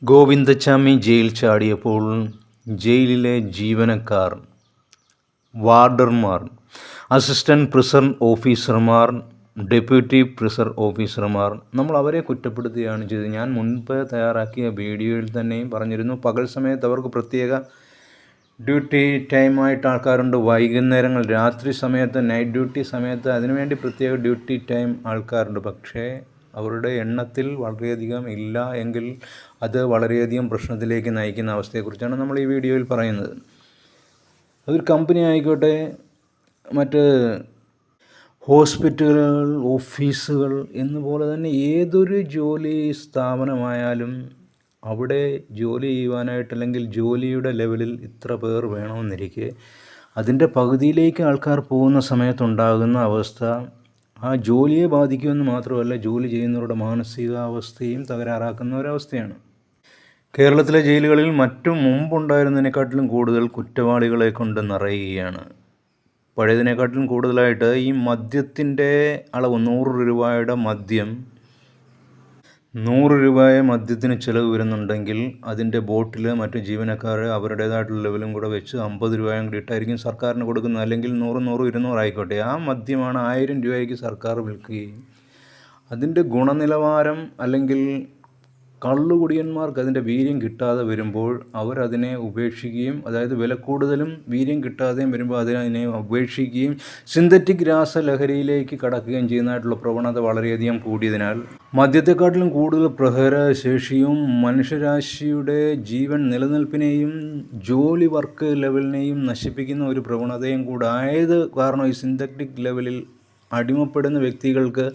Govindachami jail ചാടിയപ്പോൾ ജയിലിലെ ജീവനക്കാർ, വാർഡർമാർ, assistant prison ഓഫീസർമാർ, ഡെപ്യൂട്ടി പ്രിസൺ ഓഫീസർമാർ നമ്മൾ അവരെ കുറ്റപ്പെടുത്തുകയാണ് ചെയ്തത്. ഞാൻ മുൻപ് തയ്യാറാക്കിയ വീഡിയോയിൽ തന്നെയും പറഞ്ഞിരുന്നു, പകൽ സമയത്ത് അവർക്ക് പ്രത്യേക ഡ്യൂട്ടി ടൈമായിട്ട് ആൾക്കാരുണ്ട്. വൈകുന്നേരങ്ങൾ, രാത്രി സമയത്ത്, നൈറ്റ് ഡ്യൂട്ടി സമയത്ത് അതിനുവേണ്ടി പ്രത്യേക ഡ്യൂട്ടി ടൈം ആൾക്കാരുണ്ട്. പക്ഷേ അവരുടെ എണ്ണത്തിൽ വളരെയധികം ഇല്ല എങ്കിൽ അത് വളരെയധികം പ്രശ്നത്തിലേക്ക് നയിക്കുന്ന അവസ്ഥയെക്കുറിച്ചാണ് നമ്മൾ ഈ വീഡിയോയിൽ പറയുന്നത്. അതൊരു കമ്പനി ആയിക്കോട്ടെ, മറ്റ് ഹോസ്പിറ്റലുകൾ, ഓഫീസുകൾ എന്നുപോലെ തന്നെ ഏതൊരു ജോലി സ്ഥാപനമായാലും അവിടെ ജോലി ചെയ്യുവാനായിട്ട്, അല്ലെങ്കിൽ ജോലിയുടെ ലെവലിൽ ഇത്ര പേർ വേണമെന്നിരിക്കെ അതിൻ്റെ പകുതിയിലേക്ക് ആൾക്കാർ പോകുന്ന സമയത്തുണ്ടാകുന്ന അവസ്ഥ ആ ജോലിയെ ബാധിക്കുമെന്ന് മാത്രമല്ല, ജോലി ചെയ്യുന്നവരുടെ മാനസികാവസ്ഥയും തകരാറാക്കുന്ന ഒരവസ്ഥയാണ്. കേരളത്തിലെ ജയിലുകളിൽ മറ്റു മുമ്പുണ്ടായിരുന്നതിനെക്കാട്ടിലും കൂടുതൽ കുറ്റവാളികളെ കൊണ്ട് നിറയുകയാണ്. പഴയതിനെക്കാട്ടിലും കൂടുതലായിട്ട് ഈ മദ്യത്തിൻ്റെ അളവ്, 100 രൂപയുടെ മദ്യം, 100 രൂപയെ മദ്യത്തിന് ചിലവ് വരുന്നുണ്ടെങ്കിൽ അതിൻ്റെ ബോട്ടിൽ മറ്റു ജീവനക്കാർ അവരുടേതായിട്ടുള്ള ലെവലും കൂടെ വെച്ച് 50 രൂപയും കൂടി ഇട്ടായിരിക്കും സർക്കാരിന് കൊടുക്കുന്നത്. അല്ലെങ്കിൽ 100, 200 ആയിക്കോട്ടെ, ആ മദ്യമാണ് 1000 രൂപയ്ക്ക് സർക്കാർ വിൽക്കുകയും അതിൻ്റെ ഗുണനിലവാരം, അല്ലെങ്കിൽ കള്ളുകുടിയന്മാർക്ക് അതിൻ്റെ വീര്യം കിട്ടാതെ വരുമ്പോൾ അവരതിനെ ഉപേക്ഷിക്കുകയും, അതായത് വില കൂടുതലും വീര്യം കിട്ടാതെയും വരുമ്പോൾ അതിനെ ഉപേക്ഷിക്കുകയും സിന്തറ്റിക് രാസലഹരിയിലേക്ക് കടക്കുകയും ചെയ്യുന്നതായിട്ടുള്ള പ്രവണത വളരെയധികം കൂടിയതിനാൽ മദ്യത്തെക്കാട്ടിലും കൂടുതൽ പ്രഹരശേഷിയും മനുഷ്യരാശിയുടെ ജീവൻ നിലനിൽപ്പിനെയും ജോലി വർക്ക് ലെവലിനെയും നശിപ്പിക്കുന്ന ഒരു പ്രവണതയും കൂടെ ആയത് കാരണം ഈ സിന്തറ്റിക് ലെവലിൽ അടിമപ്പെടുന്ന വ്യക്തികൾക്ക്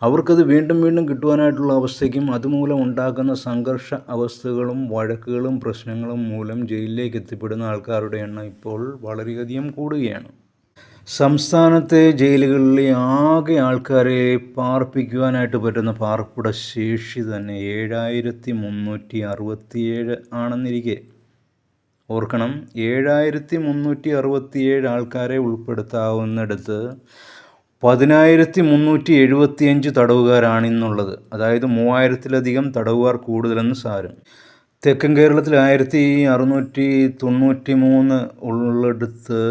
അവർക്കത് വീണ്ടും വീണ്ടും കിട്ടുവാനായിട്ടുള്ള അവസ്ഥയ്ക്കും അതുമൂലം ഉണ്ടാക്കുന്ന സംഘർഷ അവസ്ഥകളും വഴക്കുകളും പ്രശ്നങ്ങളും മൂലം ജയിലിലേക്ക് എത്തിപ്പെടുന്ന ആൾക്കാരുടെ എണ്ണം ഇപ്പോൾ വളരെയധികം കൂടുകയാണ്. സംസ്ഥാനത്തെ ജയിലുകളിലെ ആകെ ആൾക്കാരെ പാർപ്പിക്കുവാനായിട്ട് പറ്റുന്ന പാർപ്പിട ശേഷി തന്നെ 7367 ആണെന്നിരിക്കെ, ഓർക്കണം, 7367 ആൾക്കാരെ ഉൾപ്പെടുത്താവുന്നിടത്ത് 10375 തടവുകാരാണിന്നുള്ളത്. അതായത് 3000-ലധികം തടവുകാർ കൂടുതലെന്ന് സാരം. തെക്കൻ കേരളത്തിൽ 1693 ഉള്ളിടത്ത്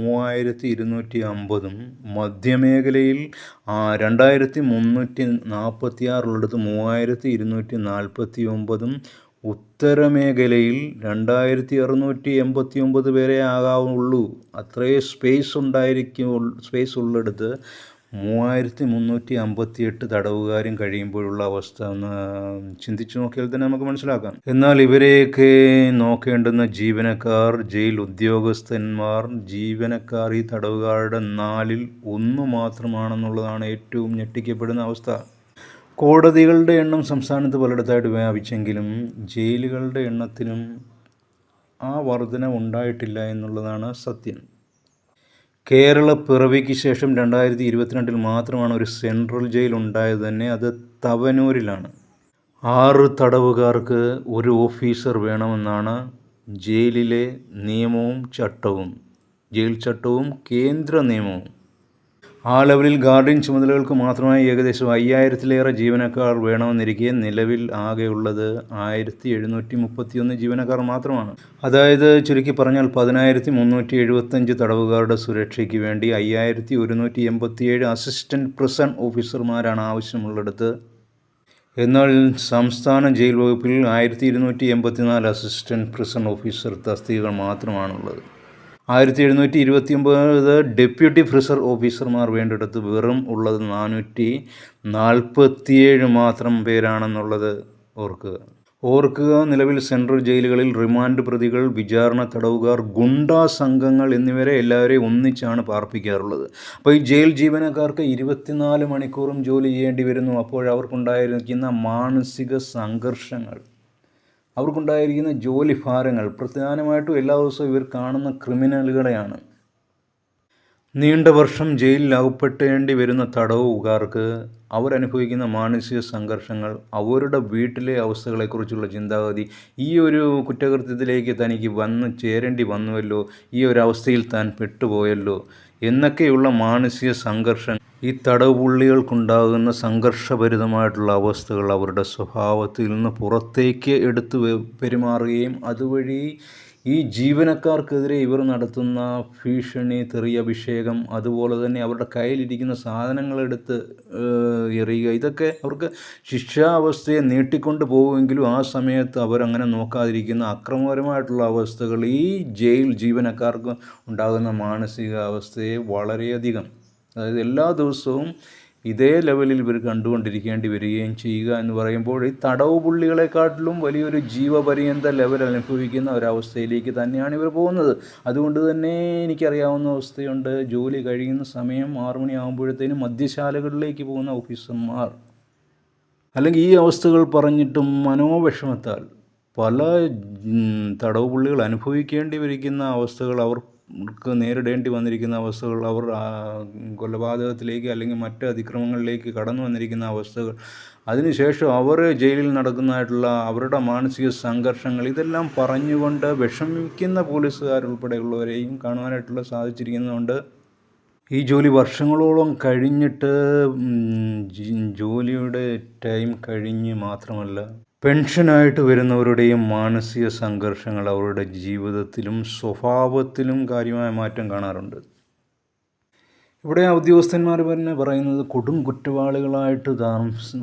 3250, മധ്യമേഖലയിൽ 2346 ഉള്ളിടത്ത് 3249, ഉത്തരമേഖലയിൽ 2689 പേരെ ആകാവുള്ളൂ. അത്രയും സ്പേസ് ഉള്ളിടത്ത് 3358 തടവുകാരും കഴിയുമ്പോഴുള്ള അവസ്ഥ ഒന്ന് ചിന്തിച്ചു നോക്കിയാൽ തന്നെ നമുക്ക് മനസ്സിലാക്കാം. എന്നാൽ ഇവരെയൊക്കെ നോക്കേണ്ടുന്ന ജീവനക്കാർ, ജയിൽ ഉദ്യോഗസ്ഥന്മാർ, ജീവനക്കാർ ഈ തടവുകാരുടെ 1/4 മാത്രമാണെന്നുള്ളതാണ് ഏറ്റവും ഞെട്ടിക്കപ്പെടുന്ന അവസ്ഥ. കോടതികളുടെ എണ്ണം സംസ്ഥാനത്ത് പലയിടത്തായിട്ട് വ്യാപിച്ചെങ്കിലും ജയിലുകളുടെ എണ്ണത്തിനും ആ വർധന ഉണ്ടായിട്ടില്ല എന്നുള്ളതാണ് സത്യം. കേരള പിറവിക്ക് ശേഷം 2022 മാത്രമാണ് ഒരു സെൻട്രൽ ജയിൽ ഉണ്ടായത് തന്നെ. അത് തവനൂരിലാണ്. 6 തടവുകാർക്ക് 1 ഓഫീസർ വേണമെന്നാണ് ജയിലിലെ നിയമവും ചട്ടവും, ജയിൽ ചട്ടവും കേന്ദ്ര നിയമവും. ആ ലെവലിൽ ഗാർഡിയൻ ചുമതലകൾക്ക് മാത്രമായി ഏകദേശം 5000-ലേറെ ജീവനക്കാർ വേണമെന്നിരിക്കെ നിലവിൽ ആകെയുള്ളത് 1731 ജീവനക്കാർ മാത്രമാണ്. അതായത് ചുരുക്കി പറഞ്ഞാൽ 10375 തടവുകാരുടെ സുരക്ഷയ്ക്ക് വേണ്ടി 5187 അസിസ്റ്റൻറ്റ് പ്രിസൺ ഓഫീസർമാരാണ് ആവശ്യമുള്ളിടത്ത്. എന്നാൽ സംസ്ഥാന ജയിൽ വകുപ്പിൽ 1284 അസിസ്റ്റൻറ്റ് പ്രിസൺ ഓഫീസർ തസ്തികകൾ മാത്രമാണുള്ളത്. 1729 ഡെപ്യൂട്ടി പ്രിസൺ ഓഫീസർമാർ വേണ്ടിടത്ത് വെറും ഉള്ളത് 447 മാത്രം പേരാണെന്നുള്ളത് ഓർക്കുക. നിലവിൽ സെൻട്രൽ ജയിലുകളിൽ റിമാൻഡ് പ്രതികൾ, വിചാരണ തടവുകാർ, ഗുണ്ടാ സംഘങ്ങൾ എന്നിവരെ എല്ലാവരെയും ഒന്നിച്ചാണ് പാർപ്പിക്കാറുള്ളത്. അപ്പോൾ ഈ ജയിൽ ജീവനക്കാർക്ക് 24 മണിക്കൂറും ജോലി ചെയ്യേണ്ടി വരുന്നു. അപ്പോഴവർക്കുണ്ടായിരിക്കുന്ന മാനസിക സംഘർഷങ്ങൾ, അവർക്കുണ്ടായിരിക്കുന്ന ജോലി ഭാരങ്ങൾ, പ്രധാനമായിട്ടും എല്ലാ ദിവസവും ഇവർ കാണുന്ന ക്രിമിനലുകളെയാണ്. നീണ്ട വർഷം ജയിലിൽ അകപ്പെട്ടേണ്ടി വരുന്ന തടവുകാർക്ക് അവരനുഭവിക്കുന്ന മാനസിക സംഘർഷങ്ങൾ, അവരുടെ വീട്ടിലെ അവസ്ഥകളെക്കുറിച്ചുള്ള ചിന്താഗതി, ഈ ഒരു കുറ്റകൃത്യത്തിലേക്ക് തനിക്ക് ചേരേണ്ടി വന്നുവല്ലോ, ഈ ഒരു അവസ്ഥയിൽ താൻ പെട്ടുപോയല്ലോ എന്നൊക്കെയുള്ള മാനസിക സംഘർഷം ഈ തടവുപുള്ളികൾക്കുണ്ടാകുന്ന സംഘർഷഭരിതമായിട്ടുള്ള അവസ്ഥകൾ അവരുടെ സ്വഭാവത്തിൽ നിന്ന് പുറത്തേക്ക് എടുത്ത് പെരുമാറുകയും അതുവഴി ഈ ജീവനക്കാർക്കെതിരെ ഇവർ നടത്തുന്ന ഭീഷണി, തെറിയഭിഷേകം, അതുപോലെ തന്നെ അവരുടെ കയ്യിലിരിക്കുന്ന സാധനങ്ങളെടുത്ത് എറിയുക, ഇതൊക്കെ അവർക്ക് ശിക്ഷാവസ്ഥയെ നീട്ടിക്കൊണ്ട് പോകുമെങ്കിലും ആ സമയത്ത് അവരങ്ങനെ നോക്കാതിരിക്കുന്ന അക്രമപരമായിട്ടുള്ള അവസ്ഥകൾ ഈ ജയിൽ ജീവനക്കാർക്ക് ഉണ്ടാകുന്ന മാനസികാവസ്ഥയെ വളരെയധികം, അതായത് എല്ലാ ദിവസവും ഇതേ ലെവലിൽ ഇവർ കണ്ടുകൊണ്ടിരിക്കേണ്ടി വരികയും ചെയ്യുക എന്ന് പറയുമ്പോൾ ഈ തടവ് പുള്ളികളെക്കാട്ടിലും വലിയൊരു ജീവപര്യന്ത ലെവൽ അനുഭവിക്കുന്ന ഒരവസ്ഥയിലേക്ക് തന്നെയാണ് ഇവർ പോകുന്നത്. അതുകൊണ്ട് തന്നെ എനിക്കറിയാവുന്ന അവസ്ഥയുണ്ട്, ജോലി കഴിയുന്ന സമയം 6 മണിയാകുമ്പോഴത്തേനും മദ്യശാലകളിലേക്ക് പോകുന്ന ഓഫീസർമാർ, അല്ലെങ്കിൽ ഈ അവസ്ഥകൾ പറഞ്ഞിട്ടും മനോവിഷമത്താൽ പല തടവ് പുള്ളികൾ അനുഭവിക്കേണ്ടി വരിക്കുന്ന അവസ്ഥകൾ, അവർക്ക് നേരിടേണ്ടി വന്നിരിക്കുന്ന അവസ്ഥകൾ, അവർ കൊലപാതകത്തിലേക്ക് അല്ലെങ്കിൽ മറ്റ് അതിക്രമങ്ങളിലേക്ക് കടന്നു വന്നിരിക്കുന്ന അവസ്ഥകൾ, അതിനുശേഷം അവർ ജയിലിൽ നടക്കുന്നതായിട്ടുള്ള അവരുടെ മാനസിക സംഘർഷങ്ങൾ, ഇതെല്ലാം പറഞ്ഞുകൊണ്ട് വിഷമിക്കുന്ന പോലീസുകാരുൾപ്പെടെയുള്ളവരെയും കാണുവാനായിട്ടുള്ള സാധിച്ചിരിക്കുന്നതുകൊണ്ട് ഈ ജോലി വർഷങ്ങളോളം കഴിഞ്ഞിട്ട് ജോലിയുടെ ടൈം കഴിഞ്ഞ് മാത്രമല്ല പെൻഷനായിട്ട് വരുന്നവരുടെയും മാനസിക സംഘർഷങ്ങൾ അവരുടെ ജീവിതത്തിലും സ്വഭാവത്തിലും കാര്യമായ മാറ്റം കാണാറുണ്ട്. ഇവിടെ ഉദ്യോഗസ്ഥന്മാർ തന്നെ പറയുന്നത് കൊടും കുറ്റവാളികളായിട്ട്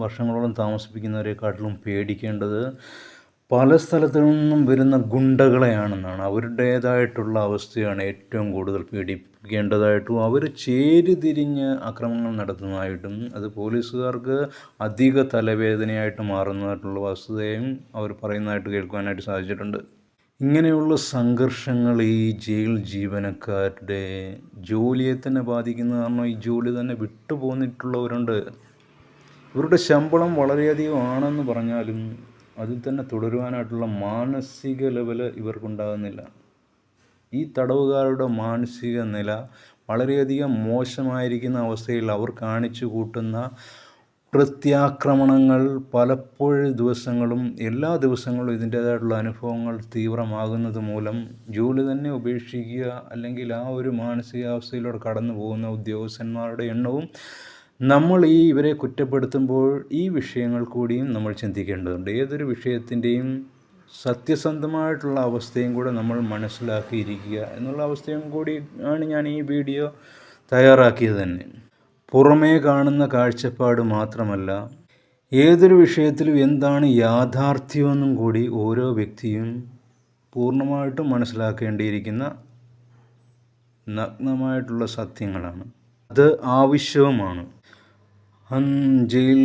വർഷങ്ങളോളം താമസിപ്പിക്കുന്നവരെക്കാട്ടിലും പേടിക്കേണ്ടത് പല സ്ഥലത്തു നിന്നും വരുന്ന ഗുണ്ടകളെയാണെന്നാണ്. അവരുടേതായിട്ടുള്ള അവസ്ഥയാണ് ഏറ്റവും കൂടുതൽ പേടിക്കേണ്ടതായിട്ടും അവർ ചേരിതിരിഞ്ഞ് അക്രമങ്ങൾ നടത്തുന്നതായിട്ടും അത് പോലീസുകാർക്ക് അധിക തലവേദനയായിട്ട് മാറുന്നതായിട്ടുള്ള വസ്തുതയും അവർ പറയുന്നതായിട്ട് കേൾക്കുവാനായിട്ട് സാധിച്ചിട്ടുണ്ട്. ഇങ്ങനെയുള്ള സംഘർഷങ്ങൾ ഈ ജയിൽ ജീവനക്കാരുടെ ജോലിയെ തന്നെ ബാധിക്കുന്ന കാരണം ഈ ജോലി തന്നെ വിട്ടുപോന്നിട്ടുള്ളവരുണ്ട്. ഇവരുടെ ശമ്പളം വളരെയധികം ആണെന്ന് പറഞ്ഞാലും അതിൽ തന്നെ തുടരുവാനായിട്ടുള്ള മാനസിക ലെവല് ഇവർക്കുണ്ടാകുന്നില്ല. ഈ തടവുകാരുടെ മാനസിക നില വളരെയധികം മോശമായിരിക്കുന്ന അവസ്ഥയിൽ അവർ കാണിച്ചു കൂട്ടുന്ന പ്രത്യാക്രമണങ്ങൾ പലപ്പോഴും ദിവസങ്ങളും എല്ലാ ദിവസങ്ങളും ഇതിൻ്റേതായിട്ടുള്ള അനുഭവങ്ങൾ തീവ്രമാകുന്നത് മൂലം ജോലി തന്നെ ഉപേക്ഷിക്കുക അല്ലെങ്കിൽ ആ ഒരു മാനസികാവസ്ഥയിലൂടെ കടന്നു പോകുന്ന ഉദ്യോഗസ്ഥന്മാരുടെ എണ്ണവും നമ്മൾ ഇവരെ കുറ്റപ്പെടുത്തുമ്പോൾ ഈ വിഷയങ്ങൾ കൂടിയും നമ്മൾ ചിന്തിക്കേണ്ടതുണ്ട്. ഏതൊരു വിഷയത്തിൻ്റെയും സത്യസന്ധമായിട്ടുള്ള അവസ്ഥയും കൂടെ നമ്മൾ മനസ്സിലാക്കിയിരിക്കുക എന്നുള്ള അവസ്ഥയും കൂടി ആണ് ഞാൻ ഈ വീഡിയോ തയ്യാറാക്കിയത് തന്നെ. പുറമേ കാണുന്ന കാഴ്ചപ്പാട് മാത്രമല്ല, ഏതൊരു വിഷയത്തിലും എന്താണ് യാഥാർത്ഥ്യമെന്നും കൂടി ഓരോ വ്യക്തിയും പൂർണ്ണമായിട്ടും മനസ്സിലാക്കേണ്ടിയിരിക്കുന്ന നഗ്നമായിട്ടുള്ള സത്യങ്ങളാണ്. അത് ആവശ്യവുമാണ്. ജയിൽ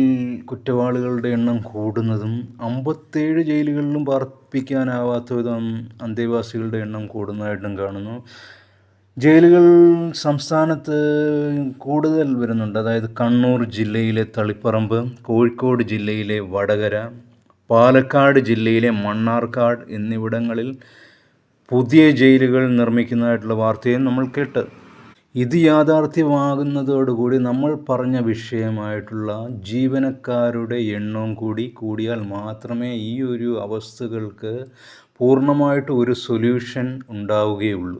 കുറ്റവാളികളുടെ എണ്ണം കൂടുന്നതും 57 ജയിലുകളിലും പാർപ്പിക്കാനാവാത്ത വിധം അന്തേവാസികളുടെ എണ്ണം കൂടുന്നതായിട്ടും കാണുന്നു. ജയിലുകൾ സംസ്ഥാനത്ത് കൂടുതൽ വരുന്നുണ്ട്. അതായത് കണ്ണൂർ ജില്ലയിലെ തളിപ്പറമ്പ്, കോഴിക്കോട് ജില്ലയിലെ വടകര, പാലക്കാട് ജില്ലയിലെ മണ്ണാർക്കാട് എന്നിവിടങ്ങളിൽ പുതിയ ജയിലുകൾ നിർമ്മിക്കുന്നതായിട്ടുള്ള വാർത്തയും നമ്മൾ കേട്ട്. ഇത് യാഥാർത്ഥ്യമാകുന്നതോടുകൂടി നമ്മൾ പറഞ്ഞ വിഷയമായിട്ടുള്ള ജീവനക്കാരുടെ എണ്ണവും കൂടിയാൽ മാത്രമേ ഈ ഒരു അവസ്ഥകൾക്ക് പൂർണ്ണമായിട്ട് ഒരു സൊല്യൂഷൻ ഉണ്ടാവുകയുള്ളൂ.